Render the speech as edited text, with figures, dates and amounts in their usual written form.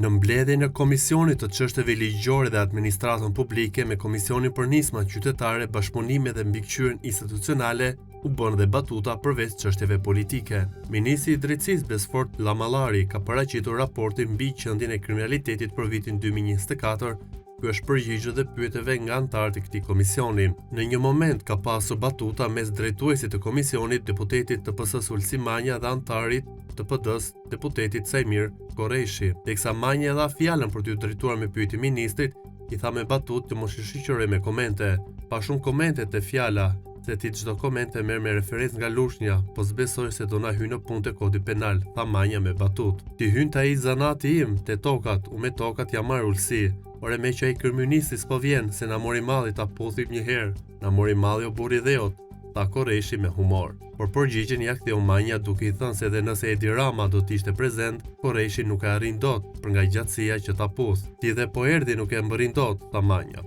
Në mbledhjen e Komisionit të Çështjeve Ligjore dhe Administratën Publike me Komisionin për Nisma Qytetare, Bashkëpunime dhe Mbikëqyrjen Institucionale, u bën dhe batuta përveç çështjeve politike. Ministri i Drejtësisë Besfort Llamallari ka paraqitur raportin mbi qendrën e kriminalitetit për vitin 2024. Ky është përgjigjur dhe pyetjeve nga anëtarët e këtij komisioni. Në një moment ka pasur batuta mes drejtuesit të komisionit, deputetit të PS-s Ulsi Manja dhe anëtarit të PD-s, deputetit Sajmir Korreshi. Teksa Manja dha fjalën për t'u drejtuar me pyetje ministrit, i tha me batutë të mos i shoqëroj me komente. Pa shumë komente te fjala, se ti çdo komente merr me referencë nga lushnja, po s'besoj se do na hyjë në punë te kodi penal, tha Manja me batutë. Ti hyn ai zanati im te tokat, u me tokat ja marr Ulsi. Ore me që ai kryeministri s'po vjen, se na mori malli ta puthim një herë. Na mori malli o burri dheut, tha Korreshi me humor. Por përgjigjen ja ktheu Manja duke i thënë se edhe nëse Edi Rama do të ishte prezent, Korreshi nuk e arrin dot, për nga gjatësia që ta puth. Ti dhe po erdhi nuk e mbërrin dot, tha Manja.